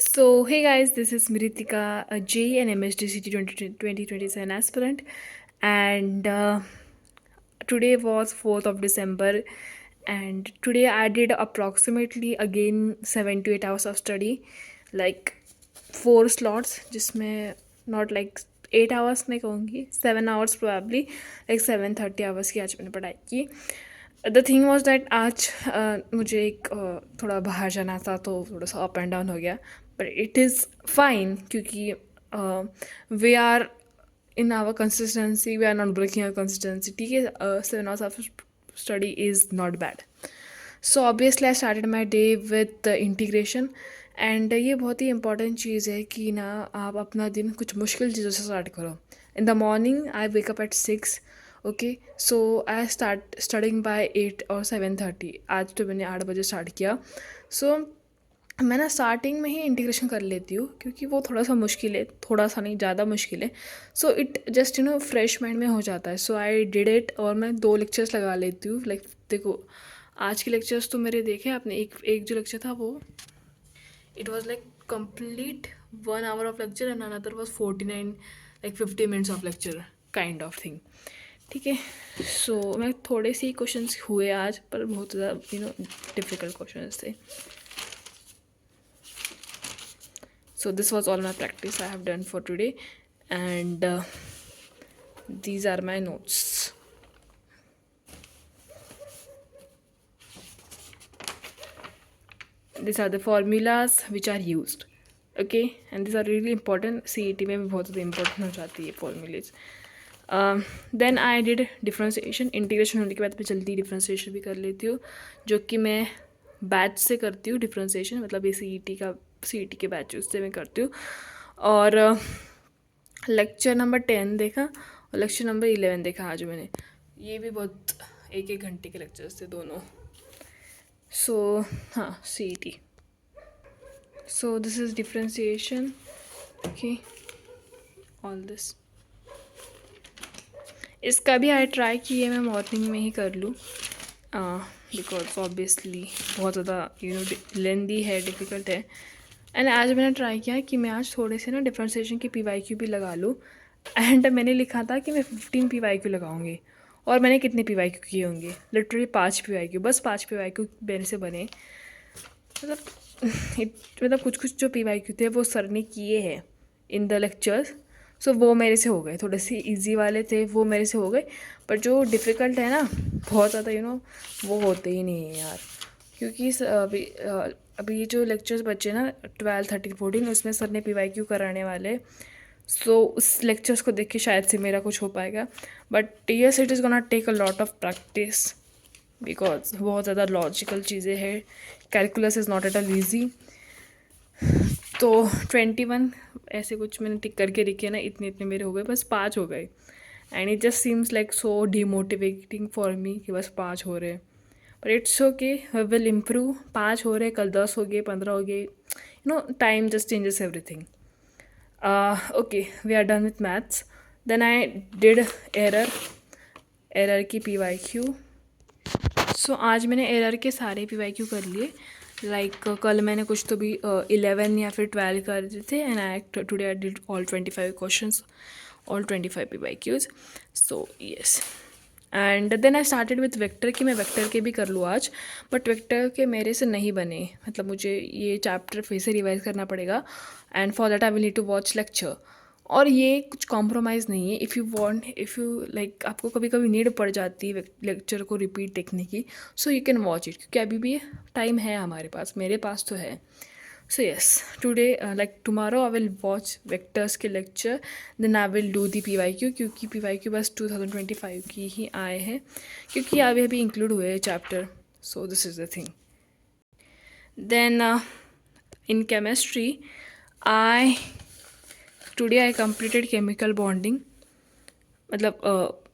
So, hey guys, this is Mritika, a JEE and MSDCT 2027 aspirant, and today was 4th of December, and today I did approximately again 7 to 8 hours of study, like 4 slots, जिसमें not like 8 hours नहीं कहूँगी, 7 hours probably, like 7:30 hours की आज मैंने पढ़ाई की. The thing was that आज मुझे एक थोड़ा बाहर जाना था तो थोड़ा सा अप एंड डाउन हो गया, बट इट इज़ फाइन क्योंकि we are in our consistency, we are not breaking our consistency. ठीक है, 7 hours of study is not bad. So obviously I started my day with integration. And ये बहुत ही important चीज़ है कि ना आप अपना दिन कुछ मुश्किल चीज़ों से स्टार्ट करो. In the morning I wake up at 6. Okay, so I start studying by 8 और 7:30. आज तो मैंने 8 बजे स्टार्ट किया. सो मैं ना स्टार्टिंग में ही इंटीग्रेशन कर लेती हूँ क्योंकि वो थोड़ा सा मुश्किल है, थोड़ा सा नहीं ज़्यादा मुश्किल है. So it just fresh mind में हो जाता है. सो आई डिड इट. और मैं 2 लेक्चर्स लगा लेती हूँ. लाइक देखो, आज के लेक्चर्स तो मेरे देखे आपने. एक जो लेक्चर था वो it was like complete 1 hour of lecture and another was 49 like 50 minutes of lecture kind of thing. ठीक है, सो मैं थोड़े से ही क्वेश्चंस हुए आज, पर बहुत ज़्यादा डिफ़िकल्ट क्वेश्चंस थे. So this was all my practice I have done for today, and these are my notes. These are the formulas which are used. Okay, and these are really important. CET में भी बहुत ज़्यादा important हो जाती है formulas. Then I did differentiation. Integration होने के बाद मैं जल्दी डिफ्रेंशिएशन भी कर लेती हूँ, जो कि मैं बैच से करती हूँ. डिफ्रेंशिएशन मतलब ये CET के बैच उससे मैं करती हूँ. और लेक्चर नंबर 10 देखा और लेक्चर नंबर 11 देखा आज मैंने. ये भी बहुत 1-1 घंटे के लेक्चर्स थे दोनों. सो हाँ, CET. So this is differentiation. Okay, all this. इसका भी आई ट्राई किए मैं मॉर्निंग में ही कर लूँ, बिकॉज ऑब्वियसली बहुत ज़्यादा लेंदी है, डिफ़िकल्ट है. एंड आज मैंने ट्राई किया कि मैं आज थोड़े से ना डिफ्रेंशिएशन की PYQ भी लगा लूँ. एंड मैंने लिखा था कि मैं 15 PYQ लगाऊंगी, और मैंने कितने PYQ किए होंगे? लिटरली 5 PYQ, बस 5 PYQ मेरे से बने. मतलब कुछ कुछ जो PYQ थे वो सर ने किए हैं इन द लेक्चर्स. सो वो मेरे से हो गए. थोड़े से इजी वाले थे वो मेरे से हो गए, पर जो डिफ़िकल्ट है ना बहुत ज़्यादा वो होते ही नहीं है यार. क्योंकि अभी ये जो लेक्चर्स बचे ना 12, 13, 14, उसमें सर ने PYQ कराने वाले. सो उस लेक्चर्स को देख के शायद से मेरा कुछ हो पाएगा, but yes it is gonna take a lot of practice because बहुत ज़्यादा लॉजिकल चीज़ें हैं. Calculus is not at all easy. तो 21 ऐसे कुछ मैंने टिक करके लिखे ना, इतने इतने मेरे हो गए, बस 5 हो गए. And it just seems like so demotivating for me कि बस 5 हो रहे. पर it's okay, we will improve. 5 हो रहे, कल 10 हो गए, 15 हो गए. Time just changes everything. Okay, we are done with maths. Then I did error की PYQ. So आज मैंने error के सारे PYQ कर लिए. Like कल मैंने कुछ तो भी 11 या फिर 12 कर दिए थे, and today I did all 25 questions, all 25 PYQs. So yes. And then I started with vector कि मैं वेक्टर के भी कर लूँ आज, बट वेक्टर के मेरे से नहीं बने. मतलब मुझे ये चैप्टर फिर से रिवाइज करना पड़ेगा, and for that I will need to watch lecture. और ये कुछ कॉम्प्रोमाइज़ नहीं है. इफ़ यू लाइक आपको कभी कभी नीड पड़ जाती है लेक्चर को रिपीट देखने की, so you can watch it, क्योंकि अभी भी टाइम है हमारे पास, मेरे पास तो है. So yes, today like tomorrow I will watch vectors के lecture, then I will do the PYQ, क्योंकि PYQ बस 2025 की ही आए हैं, क्योंकि अभी इंक्लूड हुए हैं chapter. So this is the thing. Then in chemistry, today I completed chemical bonding. मतलब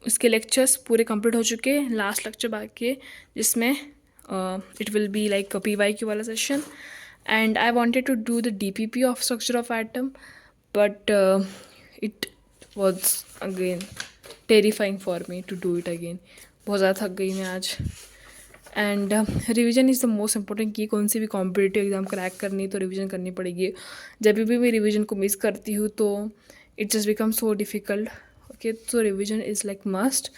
उसके लेक्चर्स पूरे कंप्लीट हो चुके हैं. लास्ट लेक्चर बाकी है जिसमें it will be like PYQ वाला session. And I wanted to do the DPP of structure of atom, but it was again terrifying for me to do it again. बहुत ज़्यादा थक गई मैं आज. And revision is the most important की। कोई सी भी कॉम्पिटिटिव एग्ज़ाम क्रैक करनी तो रिवीजन करनी पड़ेगी। जब भी मैं रिवीजन को मिस करती हूँ तो it just become so difficult. Okay, तो रिवीजन इज़ लाइक मस्ट।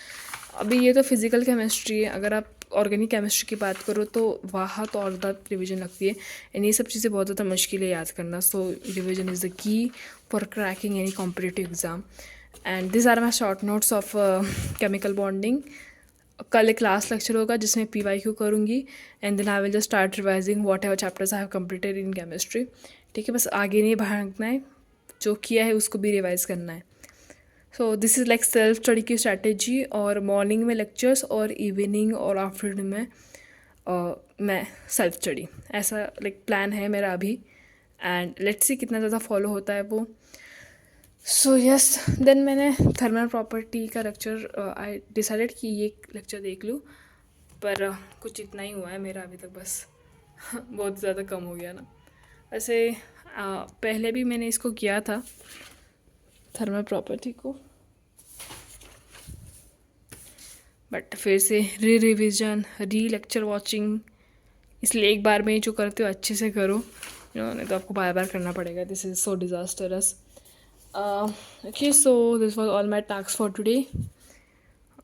अभी ये तो फिज़िकल केमिस्ट्री है, अगर आप ऑर्गेनिक केमिस्ट्री की बात करो तो वहाँ तो और ज़्यादा रिवीजन लगती है, एंड ये सब चीज़ें बहुत ज़्यादा मुश्किल है याद करना। So revision is the key for cracking any competitive exam. And this are my short notes of chemical bonding. कल एक क्लास लेक्चर होगा जिसमें PYQ करूँगी, and then I will just start revising whatever chapters I have completed in chemistry. ठीक है, बस आगे नहीं भागना है, जो किया है उसको भी रिवाइज करना है। So this is like self study की स्ट्रैटेजी। और मॉर्निंग में लेक्चर्स और इवनिंग और आफ्टरनून में मैं सेल्फ स्टडी, ऐसा लाइक प्लान है मेरा अभी। एंड लेट्स सी कितना ज़्यादा फॉलो होता है वो। सो यस, देन मैंने थर्मल प्रॉपर्टी का लेक्चर आई डिसाइडेड कि ये लेक्चर देख लूँ, पर कुछ इतना ही हुआ है मेरा अभी तक, बस बहुत ज़्यादा कम हो गया ना। वैसे पहले भी मैंने इसको किया था, थर्मल प्रॉपर्टी को, बट फिर से रिविज़न, लेक्चर वॉचिंग, इसलिए एक बार में ही जो करते हो अच्छे से करो, नहीं तो आपको बार बार करना पड़ेगा। This is so disastrous. Okay, so this was all my task for today.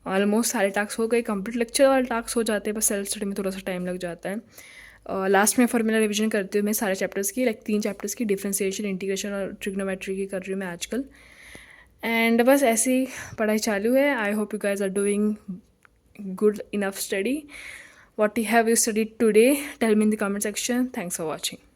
Almost सारे टास्क हो गए कंप्लीट। लेक्चर वाले टास्क हो जाते हैं, बस सेल्फ स्टडी में थोड़ा सा टाइम लग जाता है। लास्ट में फॉर्मूला रिवीजन करती हूँ मैं सारे चैप्टर्स की, लाइक 3 चैप्टर्स की, डिफरेंशिएशन, इंटीग्रेशन और ट्रिग्नोमेट्री की कर रही हूँ मैं आजकल। एंड बस ऐसी पढ़ाई चालू है। I hope you guys are doing good enough study. What have you studied today? Tell me in the comment section. Thanks for watching.